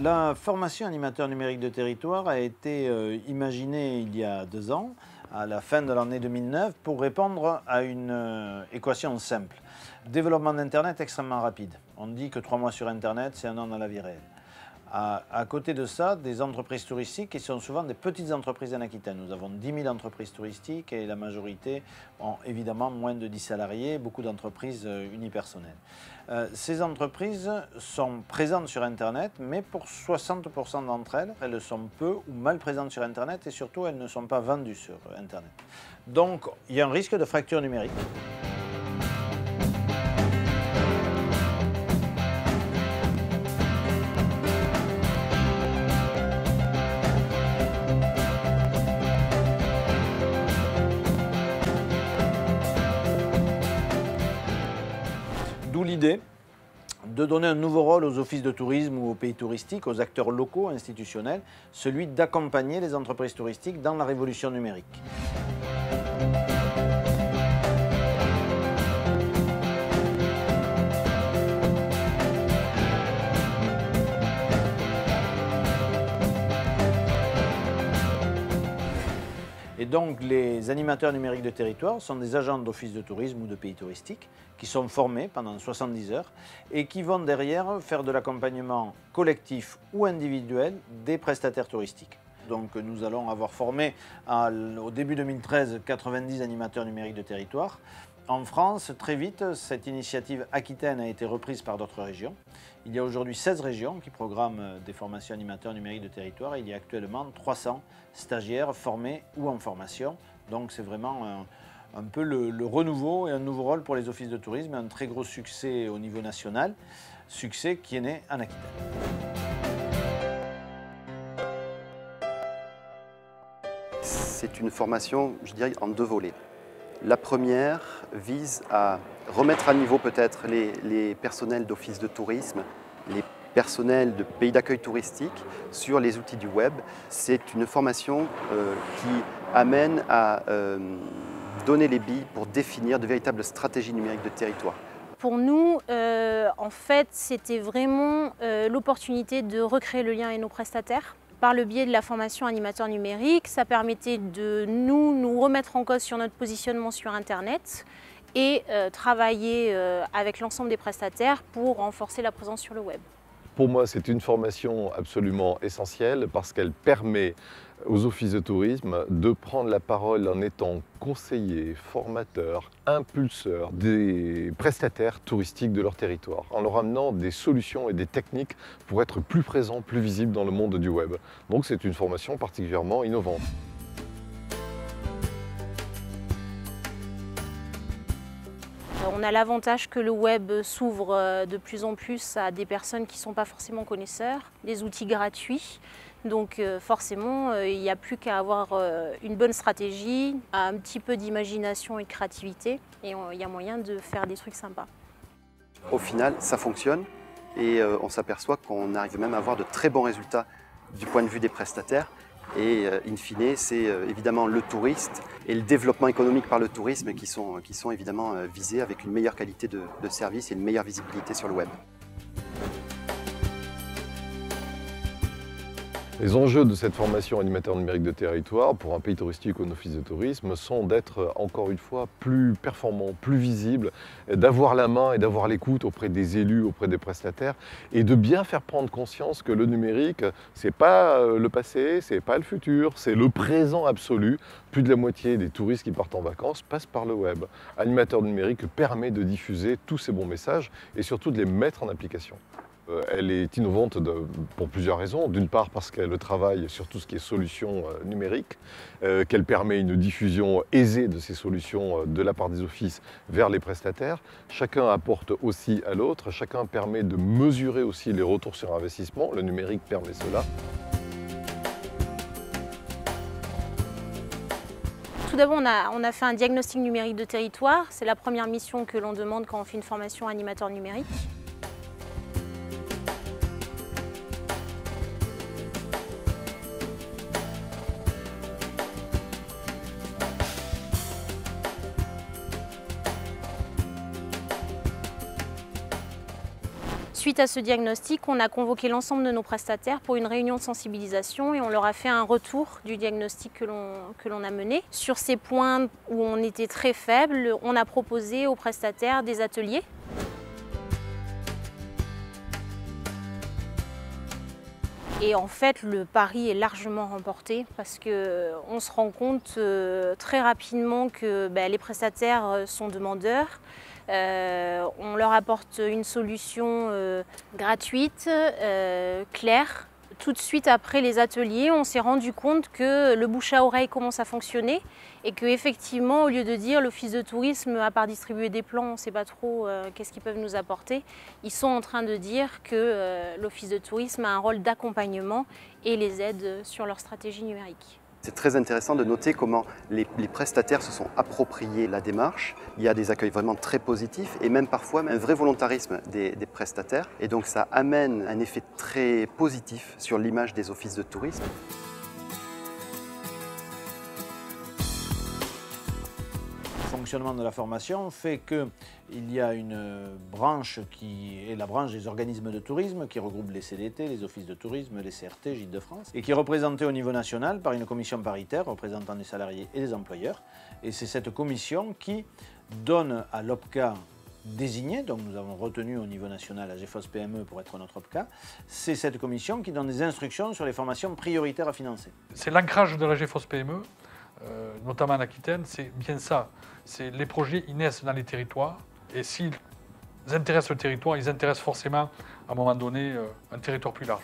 La formation animateur numérique de territoire a été imaginée il y a 2 ans, à la fin de l'année 2009, pour répondre à une équation simple. Développement d'Internet extrêmement rapide. On dit que 3 mois sur Internet, c'est 1 an dans la vie réelle. À côté de ça, des entreprises touristiques qui sont souvent des petites entreprises en Aquitaine. Nous avons 10 000 entreprises touristiques et la majorité ont évidemment moins de 10 salariés, beaucoup d'entreprises unipersonnelles. Ces entreprises sont présentes sur Internet, mais pour 60% d'entre elles, elles sont peu ou mal présentes sur Internet et surtout elles ne sont pas vendues sur Internet. Donc il y a un risque de fracture numérique. D'où l'idée de donner un nouveau rôle aux offices de tourisme ou aux pays touristiques, aux acteurs locaux, institutionnels, celui d'accompagner les entreprises touristiques dans la révolution numérique. Et donc les animateurs numériques de territoire sont des agents d'office de tourisme ou de pays touristiques qui sont formés pendant 70 heures et qui vont derrière faire de l'accompagnement collectif ou individuel des prestataires touristiques. Donc nous allons avoir formé au début 2013 90 animateurs numériques de territoire. En France, très vite, cette initiative aquitaine a été reprise par d'autres régions. Il y a aujourd'hui 16 régions qui programment des formations animateurs numériques de territoire. Il y a actuellement 300 stagiaires formés ou en formation. Donc c'est vraiment un peu le renouveau et un nouveau rôle pour les offices de tourisme, un très gros succès au niveau national, succès qui est né en Aquitaine. C'est une formation, je dirais, en 2 volets. La première vise à remettre à niveau peut-être les personnels d'office de tourisme, les personnels de pays d'accueil touristique sur les outils du web. C'est une formation qui amène à donner les billes pour définir de véritables stratégies numériques de territoire. Pour nous, en fait, c'était vraiment l'opportunité de recréer le lien avec nos prestataires. Par le biais de la formation animateur numérique, ça permettait de nous remettre en cause sur notre positionnement sur Internet et travailler avec l'ensemble des prestataires pour renforcer la présence sur le web. Pour moi, c'est une formation absolument essentielle parce qu'elle permet aux offices de tourisme de prendre la parole en étant conseillers, formateurs, impulseurs des prestataires touristiques de leur territoire, en leur amenant des solutions et des techniques pour être plus présents, plus visibles dans le monde du web. Donc c'est une formation particulièrement innovante. On a l'avantage que le web s'ouvre de plus en plus à des personnes qui ne sont pas forcément connaisseurs, des outils gratuits. Donc forcément, il n'y a plus qu'à avoir une bonne stratégie, un petit peu d'imagination et de créativité, et il y a moyen de faire des trucs sympas. Au final, ça fonctionne et on s'aperçoit qu'on arrive même à avoir de très bons résultats du point de vue des prestataires. Et in fine, c'est évidemment le touriste et le développement économique par le tourisme qui sont évidemment visés avec une meilleure qualité de service et une meilleure visibilité sur le web. Les enjeux de cette formation animateur numérique de territoire pour un pays touristique ou un office de tourisme sont d'être, encore une fois, plus performant, plus visible, d'avoir la main et d'avoir l'écoute auprès des élus, auprès des prestataires et de bien faire prendre conscience que le numérique, c'est pas le passé, c'est pas le futur, c'est le présent absolu. Plus de la moitié des touristes qui partent en vacances passent par le web. Animateur numérique permet de diffuser tous ces bons messages et surtout de les mettre en application. Elle est innovante pour plusieurs raisons. D'une part parce qu'elle travaille sur tout ce qui est solutions numériques, qu'elle permet une diffusion aisée de ces solutions de la part des offices vers les prestataires. Chacun apporte aussi à l'autre, chacun permet de mesurer aussi les retours sur investissement. Le numérique permet cela. Tout d'abord, on a fait un diagnostic numérique de territoire. C'est la première mission que l'on demande quand on fait une formation animateur numérique. Suite à ce diagnostic, on a convoqué l'ensemble de nos prestataires pour une réunion de sensibilisation et on leur a fait un retour du diagnostic que l'on a mené. Sur ces points où on était très faible, on a proposé aux prestataires des ateliers. Et en fait, le pari est largement remporté parce qu'on se rend compte très rapidement que les prestataires sont demandeurs. On leur apporte une solution gratuite, claire. Tout de suite après les ateliers, on s'est rendu compte que le bouche à oreille commence à fonctionner et qu'effectivement, au lieu de dire l'office de tourisme, à part distribuer des plans, on ne sait pas trop qu'est-ce qu'ils peuvent nous apporter, ils sont en train de dire que l'office de tourisme a un rôle d'accompagnement et les aide sur leur stratégie numérique. C'est très intéressant de noter comment les prestataires se sont appropriés la démarche. Il y a des accueils vraiment très positifs et même parfois un vrai volontarisme des prestataires. Et donc ça amène un effet très positif sur l'image des offices de tourisme. Le fonctionnement de la formation fait qu'il y a une branche qui est la branche des organismes de tourisme qui regroupe les CDT, les offices de tourisme, les CRT, Gîtes de France et qui est représentée au niveau national par une commission paritaire représentant des salariés et des employeurs. Et c'est cette commission qui donne à l'OPCA désigné, donc nous avons retenu au niveau national la GEFOS PME pour être notre OPCA, c'est cette commission qui donne des instructions sur les formations prioritaires à financer. C'est l'ancrage de la GEFOS PME. Notamment en Aquitaine, c'est bien ça. C'est les projets, ils naissent dans les territoires et s'ils intéressent le territoire, ils intéressent forcément à un moment donné un territoire plus large.